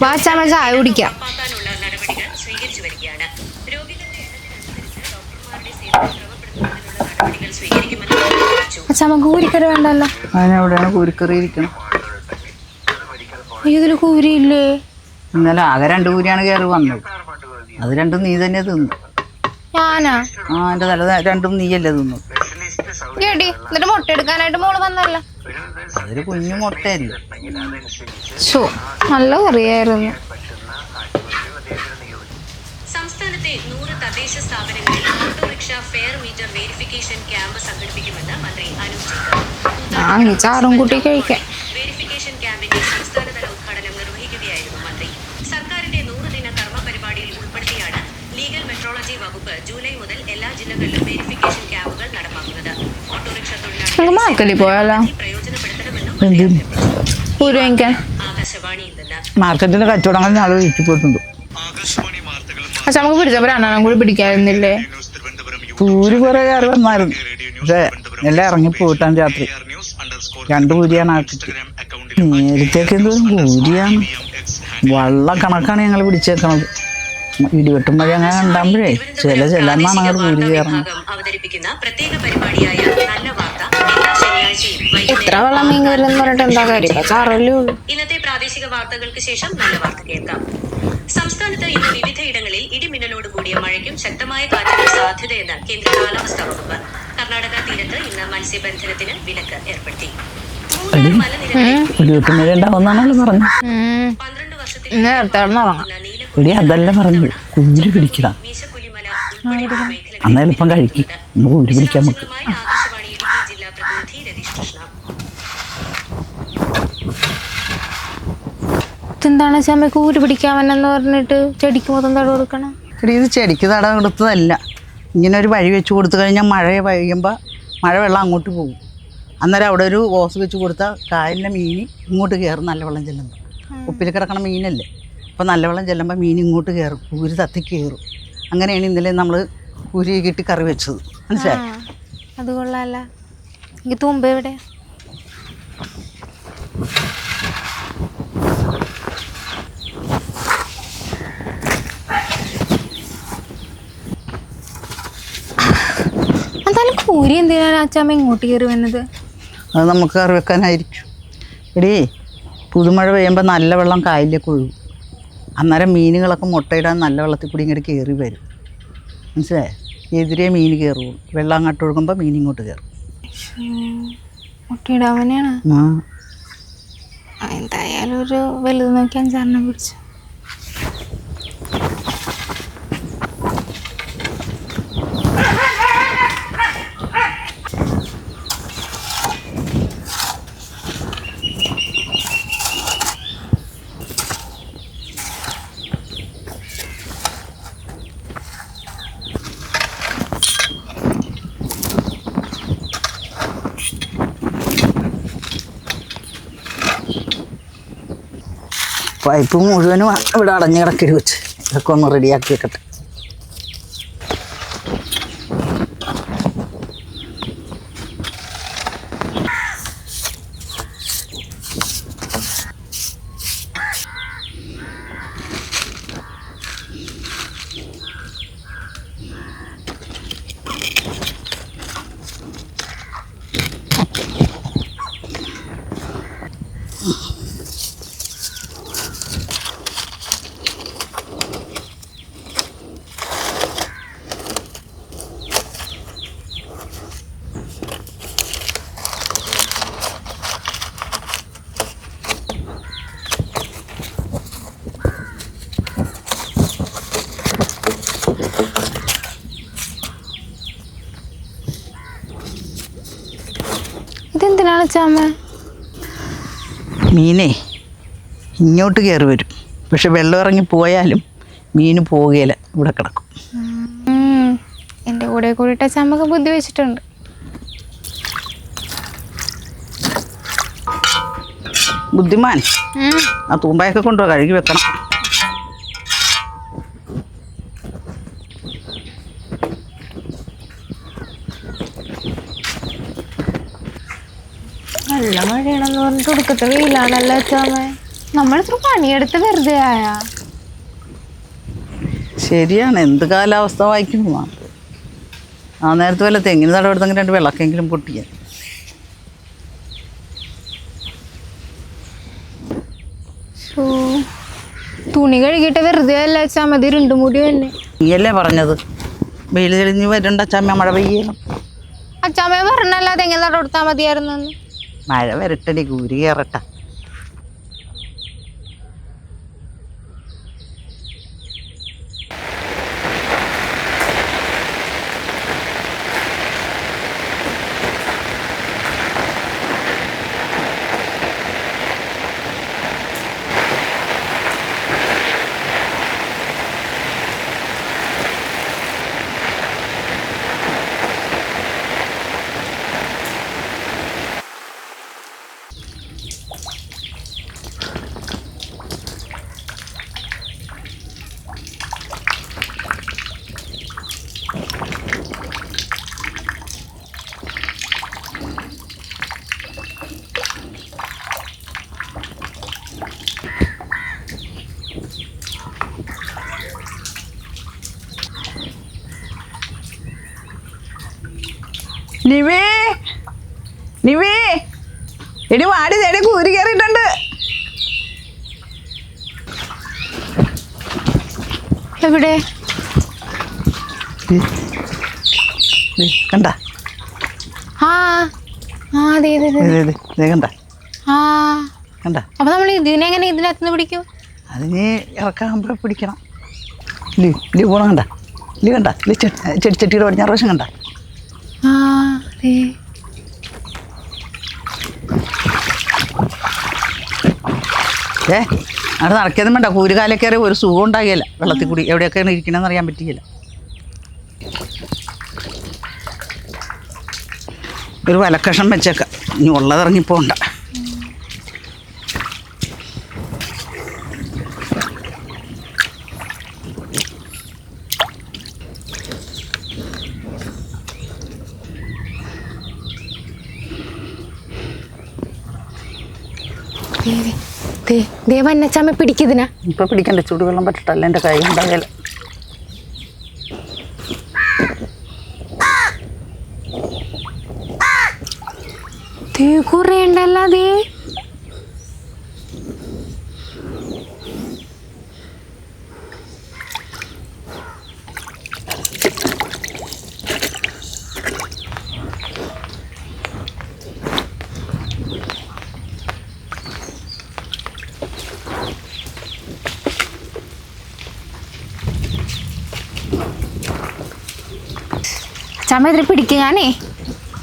വാച്ചാമ്മ ചായ കുടിക്കാം. നടപടികൾ സ്വീകരിച്ചു വരികയാണ്. രോഗികളുടെ ഡോക്ടർമാരുടെ സേവനം ക്രമപ്പെടുത്തുന്നതിനുള്ള നടപടികൾ സ്വീകരിക്കുമെന്ന് അറിയിച്ചു. അച്ഛമ്മ കൂരിക്കറി വേണ്ടല്ലോ. അതിനെവിടെയാണ് കൂരിക്കറി ഇരിക്കണം? ഇതില് കൂരിയില്ലേ? ഇന്നലെ ആകെ 2 കൂരിയാണ് കയറി വന്നത്. അത് രണ്ടും നീ തന്നെ തിന്നു. ഞാനാ? എൻ്റെ തല രണ്ടും നീയല്ലേ തിന്നു. കേടി എന്നിട്ട് മുട്ട എടുക്കാനായിട്ട് മോള് വന്നല്ല. അതൊരു കുഞ്ഞു മുട്ടയല്ലേ. നല്ല കറിയായിരുന്നു. സംസ്ഥാനത്തെ 100 തദ്ദേശ സ്ഥാപനങ്ങളിൽ autorickshaw fare meter verification camp സംഘടിപ്പിക്കുമെന്ന് മന്ത്രി അനൂപ് ചാറും കൂട്ടി കഴിക്കാം. വെരിഫിക്കേഷൻ ക്യാമ്പിന്റെ സംസ്ഥാനതല ഉദ്ഘാടനം നിർവഹിക്കുകയായിരുന്നു മന്ത്രി. സർക്കാരിന്റെ 100 ദിന കർമ്മ പരിപാടിയിൽ ഉൾപ്പെടുത്തിയാണ് ലീഗൽ മെട്രോളജി വകുപ്പ് ജൂലൈ മുതൽ എല്ലാ ജില്ലകളിലും വെരിഫിക്കേഷൻ ക്യാമ്പുകൾ നടപ്പാക്കുന്നത്. ഓട്ടോറിക്ഷ തൊഴിലാളികളെ പ്രയോജനപ്പെടുത്തണമെന്നും ആകാശവാണിയിൽ നിന്ന്. മാർക്കറ്റിന്റെ കച്ചവടങ്ങൾ നാളെ വീട്ടിൽ പക്ഷെ നമുക്ക് പിടിച്ചവരാണ് കൂടി പിടിക്കാറുന്നില്ലേ? പൂരി കുറെ കയറി വന്നായിരുന്നു. പക്ഷെ എല്ലാം ഇറങ്ങി പോയിട്ടാണ് രാത്രി. 2 പൂരിയാണ് ആക്കിട്ട്. നേരത്തേക്ക് പൂരിയാണ് വള്ള കണക്കാണ് ഞങ്ങൾ പിടിച്ചേക്കണത്. ഇടിവെട്ടും മഴ അങ്ങനെ ഉണ്ടാകുമ്പോഴേ ചെല്ലാന്നാണ് ഞങ്ങൾ പൂരി കയറണം. അവതരിപ്പിക്കുന്ന പ്രത്യേക പരിപാടിയായ നല്ല വാർത്ത എല്ലാ ശനിയാഴ്ചയും എത്ര വെള്ളം മീൻ കയറുന്ന പറഞ്ഞിട്ട് എന്താ കാര്യം? ചാറല്ലേ ഉള്ളൂ. ഇന്നത്തെ പ്രാദേശിക വാർത്തകൾക്ക് ശേഷം നല്ല വാർത്ത കേൾക്കാം. സംസ്ഥാനത്ത് ഇന്ന് വിവിധയിടങ്ങളിൽ ഇടിമിന്നലോട് കൂടിയ മഴയ്ക്കും ശക്തമായ കാറ്റിനും സാധ്യതയെന്ന് കേന്ദ്ര കാലാവസ്ഥാ വകുപ്പ്. കർണാടക തീരത്ത് ഇന്ന് മത്സ്യബന്ധനത്തിന് വിലക്ക് ഏർപ്പെടുത്തി. 12 മഴ ഉണ്ടാവുന്നാണല്ലോ പറഞ്ഞു. 12 വർഷത്തിൽ അതല്ല പറഞ്ഞു കുഞ്ഞിരി പിടിക്കണം. മീശപ്പുലിമല ഉൾപ്പെടെയുള്ള മേഖലകളിൽ അന്നാലും ഇപ്പം കഴിക്കും. നമുക്ക് കുഞ്ഞിരി പിടിക്കാൻ നമുക്ക്. ആകാശവാണി ഇടുക്കി ജില്ലാ പ്രതിനിധി രതീഷ് കൃഷ്ണ. എന്താണ് ചമ്മക്ക് ഊര് പിടിക്കാമെന്നു പറഞ്ഞിട്ട് ചെടിക്ക് മൊത്തം തട കൊടുക്കണം? ഇത് ചെടിക്ക് തട കൊടുത്തതല്ല. ഇങ്ങനെ ഒരു വഴി വെച്ച് കൊടുത്തു കഴിഞ്ഞാൽ മഴ പെയ്യുമ്പോൾ മഴവെള്ളം അങ്ങോട്ട് പോകും. അന്നേരം അവിടെ ഒരു ഓസ് വെച്ച് കൊടുത്താൽ കായലിലെ മീൻ ഇങ്ങോട്ട് കയറും. നല്ല വെള്ളം ചെല്ലുമ്പോൾ ഉപ്പിൽ കിടക്കണ മീനല്ലേ. അപ്പോൾ നല്ല വെള്ളം ചെല്ലുമ്പോൾ മീൻ ഇങ്ങോട്ട് കയറും. കൂരി തത്തി കയറും. അങ്ങനെയാണ് ഇന്നലെ നമ്മൾ കൂരി കിട്ടി കറി വെച്ചത്. മനസ്സിലായി? അത് കൊള്ളാല്ല. എനിക്ക് തുമ്പ എവിടെ? എന്തായാലും കൂരി എന്തിനാണ് അച്ഛമ്മ ഇങ്ങോട്ട് കയറി വന്നത്? അത് നമുക്ക് കറി വെക്കാനായിരിക്കും. എടീ പുതുമഴ പെയ്യുമ്പോൾ നല്ല വെള്ളം കായലിലേക്ക് ഒഴുകും. അന്നേരം മീനുകളൊക്കെ മുട്ടയിടാൻ നല്ല വെള്ളത്തിൽ കൂടി ഇങ്ങോട്ട് കയറി വരും. മനസ്സിലായേ? എതിരെ മീൻ കയറുള്ളൂ. വെള്ളം അങ്ങോട്ട് ഒഴുകുമ്പോൾ മീൻ ഇങ്ങോട്ട് കയറും. മുട്ടയിടാവനെയാണ്. എന്തായാലും ഒരു വലുത് നോക്കി 5-6 പിടിച്ചു. പൈപ്പ് മുഴുവനും ഇവിടെ അടഞ്ഞു കിടക്കരുത് വെച്ച് ഇതൊക്കെ ഒന്ന് റെഡിയാക്കി വെക്കട്ടെ. ഇതെന്തിനാണ് ചാമ്മ? മീനേ ഇങ്ങോട്ട് കയറി വരും. പക്ഷെ വെള്ളം ഇറങ്ങി പോയാലും മീൻ പോകുകയില്ല, ഇവിടെ കിടക്കും. എൻ്റെ കൂടെ കൂടിയിട്ട് ചമ്മക്ക് ബുദ്ധി വെച്ചിട്ടുണ്ട്. ബുദ്ധിമാൻ. ആ തൂമ്പായൊക്കെ കൊണ്ടുപോകാം, കഴുകി വെക്കണം. നല്ല മഴയാണെന്ന് പറഞ്ഞിട്ട് ഒടുക്കത്തെ വെയിലാണല്ലോ ചാമ. നമ്മളിത്ര പണിയെടുത്ത് വെറുതെ ആയാ? ശരിയാണ്, എന്ത് കാലാവസ്ഥ വായിക്കുന്നു. ആ നേരത്തെ വല്ല തെങ്ങിന് തടവെടുത്തെങ്കിൽ 2 വിളക്കെങ്കിലും പൊട്ടിക്കാൻ. തുണി കഴുകിയിട്ട് വെറുതെ അല്ല ചമതി ഇരുണ്ടുമൂടി തന്നെ. നീയല്ലേ പറഞ്ഞത് വെയിൽ തെളിഞ്ഞ് വരണ്ട അച്ചാമ്മ, മഴ പെയ്യണം. അച്ചാമ്മ പറഞ്ഞല്ല തെങ്ങിന് തടവെടുത്താൽ മതിയായിരുന്നു. മഴ വരട്ടടി, കൂരി കയറട്ട. നിവേ നിവേ എടി വാടി, തേടി കൂരി കയറിയിട്ടുണ്ട്. എവിടെ കണ്ട? ആ ആ അതെ കണ്ട ആ. കണ്ട? അപ്പൊ നമ്മൾ ഇതിനെങ്ങനെ ഇതിനകത്തുനിന്ന് പിടിക്കും? അതിന് ഇറക്കാകുമ്പോൾ പിടിക്കണം. പോണം. കണ്ട കണ്ട ചെടിച്ചട്ടിയുടെ പടിഞ്ഞാറ് വശം കണ്ട? ആ അതെ. അവിടെ നടക്കിയതും വേണ്ട, കൂരുകാലം കയറി ഒരു സുഖം ഉണ്ടാകില്ല. വെള്ളത്തിൽ കൂടി എവിടെയൊക്കെയാണ് ഇരിക്കണമെന്ന് അറിയാൻ പറ്റിയില്ല. ഒരു വലക്കഷം വെച്ചേക്കാം, ഇനി ഉള്ളതിറങ്ങിപ്പോണ്ട. ദേവന്നച്ചാമ്മ പിടിക്കുന്നതിനാ? ഇപ്പൊ പിടിക്കണ്ട, ചൂടുവെള്ളം പറ്റിട്ടല്ല, എൻ്റെ കൈ ഉണ്ടാകില്ല. കുറേ ഉണ്ടല്ലോ. അതേ ചമ്മ ഇതിൽ പിടിക്കുക. ഞാനേ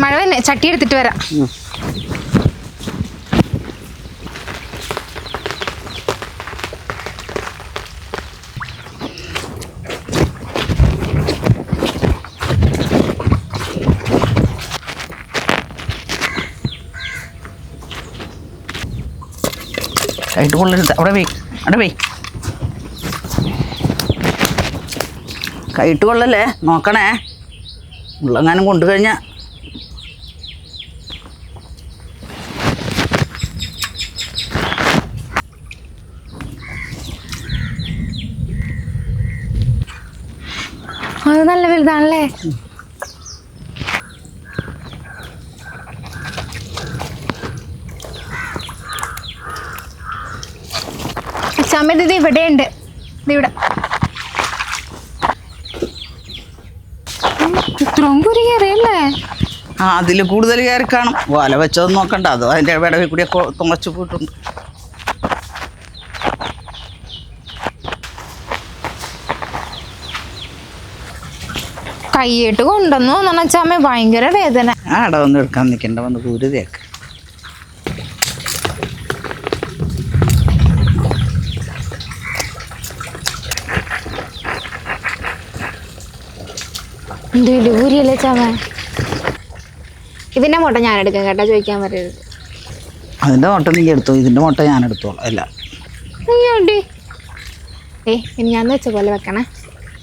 മഴ തന്നെ ചട്ടി എടുത്തിട്ട് വരാം. കൈട്ട് കൊള്ളരുത്, അവിടെ പോയി കൈട്ട് കൊള്ളല്ലേ, നോക്കണേ. ഉള്ളെങ്ങാനും കൊണ്ടു കഴിഞ്ഞാൽ അത് നല്ല വലുതാണല്ലേ. ചമ്മതി ഇത് ഇവിടെ ഉണ്ട്, ഇതിവിടെ. ഇത്രയും കുരി കയറിയല്ലേ? ആ, അതിൽ കൂടുതൽ കയറി കാണും. വല വെച്ചതൊന്നും നോക്കണ്ട, അതോ അതിൻ്റെ ഇടവിൽ കൂടിയൊക്കെ തുളച്ചു പോയിട്ടുണ്ട്. കൈയിട്ട് കൊണ്ടുവന്നു തോന്നണച്ചാമ്മ, ഭയങ്കര വേദന. ആ അടവൊന്നും എടുക്കാൻ നിൽക്കണ്ട, വന്ന് കൂരുതേക്ക്. എന്തെങ്കിലും ഊരിയല്ലേ ചാമ? ഇതിന്റെ മുട്ട ഞാൻ എടുക്കാം കേട്ടോ, ചോദിക്കാൻ പറയരുത്. അതിൻ്റെ മുട്ട നീ എടുത്തോ, ഇതിൻ്റെ മുട്ട ഞാൻ എടുത്തോളാം. അല്ല ഇനി ഞാൻ വെച്ച പോലെ വെക്കണേ.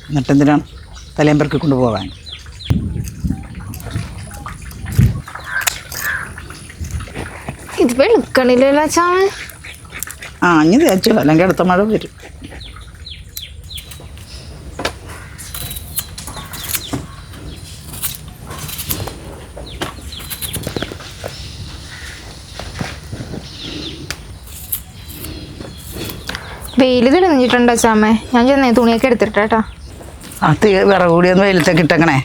എന്നിട്ടെന്തിനാണ് തലയും പെറുക്കി കൊണ്ടുപോകാൻ? ഇത് വെളുക്കണില്ലല്ലോ ചാമ. ആ ഇനി തേച്ചു, അല്ലെങ്കിൽ അടുത്ത മഴ വരും. വെയിൽ തെളിഞ്ഞിട്ടുണ്ട് അച്ചാമ്മേ. ഞാൻ ചെന്നേ തുണിയൊക്കെ എടുത്തിട്ടാ. ആ തീ വിറക് കൂടി ഒന്ന് വെയിലത്തേക്ക് ഇട്ടേക്കണേ.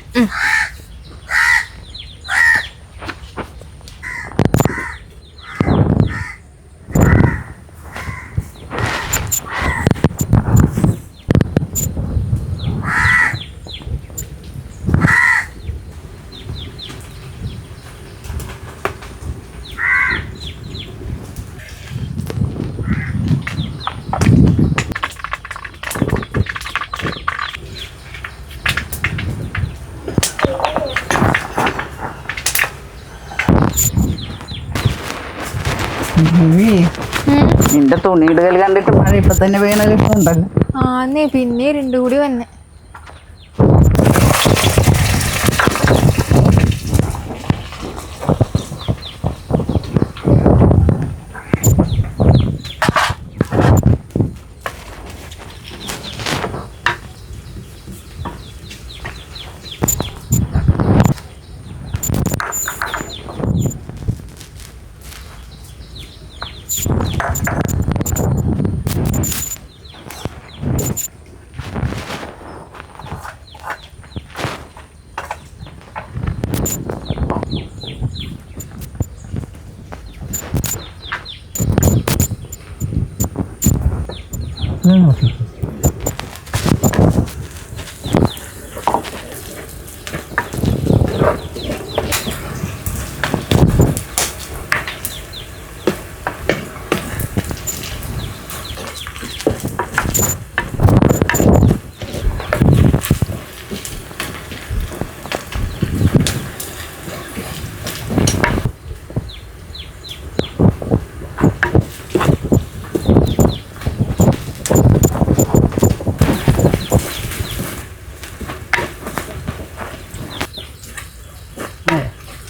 നിന്റെ തുണിയിടുകൽ കണ്ടിട്ട് മഴ ഇപ്പൊ തന്നെ വീണ കിട്ടുന്നുണ്ടല്ലോ. ആന്നേ പിന്നെ രണ്ടു കൂടി വന്നെ.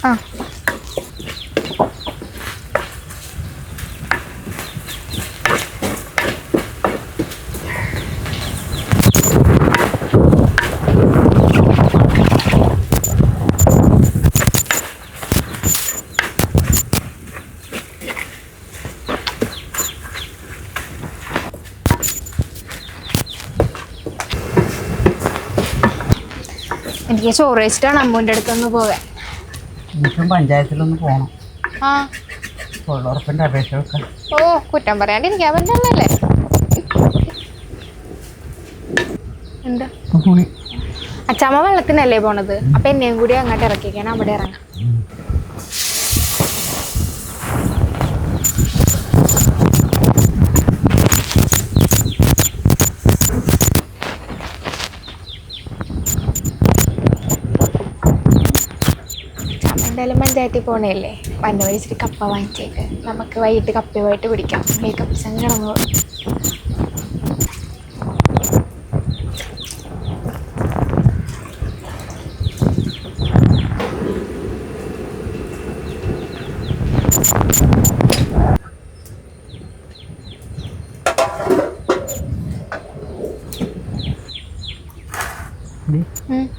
ആ എനിക്ക് ചോറ് വെച്ചിട്ടാണ് അമ്മൂൻ്റെ അടുത്തൊന്ന് പോകാൻ. എനിക്കും പഞ്ചായത്തിലൊന്ന് പോകണം. ആ തൊഴിലുറപ്പിൻ്റെ അപേക്ഷ വെക്കാൻ. ഓ കുറ്റം പറയാണ്ടിരിക്കാൻ പറ്റല്ലേ. എന്താ തുണി അച്ചാമ്മ വെള്ളത്തിനല്ലേ പോണത്? അപ്പൊ എന്നെയും കൂടി അങ്ങോട്ട് ഇറക്കിക്കാൻ അവിടെ ഇറങ്ങാം. എന്തായാലും പഞ്ചായത്തിൽ പോണേല്ലേ, പണ്ട് വഴിച്ചിട്ട് കപ്പ വാങ്ങിച്ചേക്ക്. നമുക്ക് വൈകിട്ട് കപ്പയുമായിട്ട് പിടിക്കാം. മേക്കപ്പ് സങ്കടം പോകും.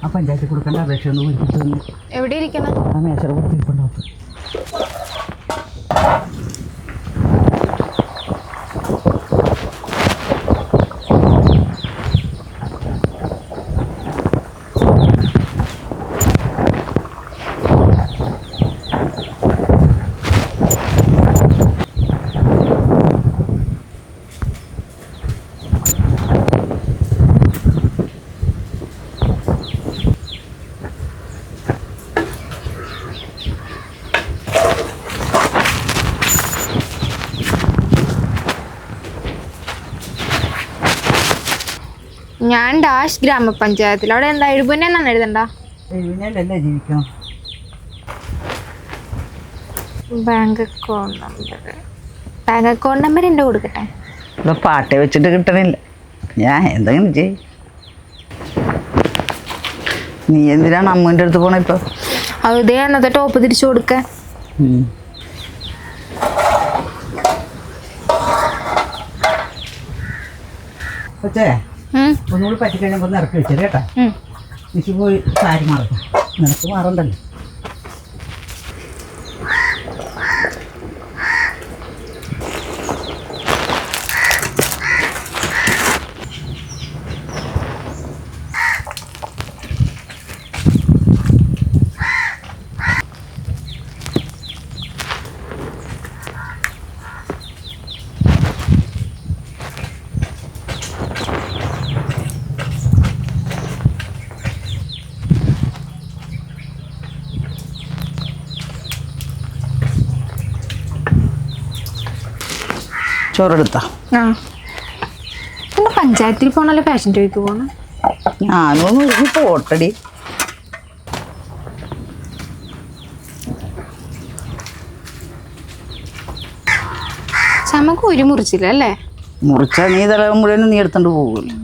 ആ പഞ്ചായത്തിൽ കൊടുക്കേണ്ട അപേക്ഷ ഒന്ന് വിളിച്ചിട്ട് എവിടെ ഇരിക്കണം? ആ മേശയുടെ കൊടുത്തിട്ടുണ്ടാവും. ഞാൻ ഡാഷ് ഗ്രാമപഞ്ചായത്തിൽ. അവിടെ എന്താ എഴുപുന്നെ എന്നാണ് എഴുതണ്ട? എഴുപുന്നല്ലേ ജീവിക്കണം. ബാങ്ക് അക്കൗണ്ട് നമ്പർ എൻ്റെ കൊടുക്കട്ടെ. ഇവിടെ പാട്ടേ വെച്ചിട്ട് കിട്ടണില്ല. ഞാൻ എന്തെങ്കിലും ചെയ്യും. നീ എന്തിനാണ് അമ്മൂൻ്റെ അടുത്ത് പോണ ഇപ്പൊ? അതേ അന്നത്തെ ടോപ്പ് തിരിച്ചു കൊടുക്കാൻ. പക്ഷേ ഒന്നുകൂടി പറ്റിക്കഴിഞ്ഞപ്പോൾ ഒന്ന് ഇറക്കി വെച്ചത് കേട്ടോ. മിശി പോയി സാരി മാറും, നിനക്ക് മാറണ്ടല്ലോ. ചോറെടുത്താ പിന്നെ പഞ്ചായത്തിൽ പോകണല്ലോ ഫാഷൻ ഷോയ്ക്ക് പോകണം. ഞാനൊന്നും ഇനി പോട്ടടി. ചമക്ക് ഒരു മുറിച്ചില്ല അല്ലേ? മുറിച്ച നീ തല മുഴുവനും നീ എടുത്തോണ്ട് പോകുമല്ലോ.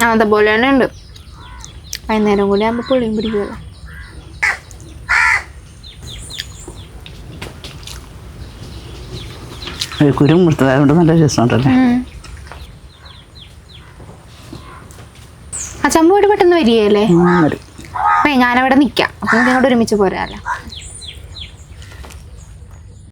അതേപോലെ തന്നെ ഉണ്ട്. വൈകുന്നേരം കൂടി ആകുമ്പോൾ പൊളിയും പിടിക്കുമല്ലോ. കുരും മുറിത്തതായതുകൊണ്ട് നല്ല രസമുണ്ടല്ലേ. ആ ചമ്പൂടി പെട്ടെന്ന് വരികയല്ലേ? വരും. അപ്പൊ ഞാനവിടെ നിൽക്കാം. അപ്പം നിങ്ങളോട് ഒരുമിച്ച് പോരാല്ലോ.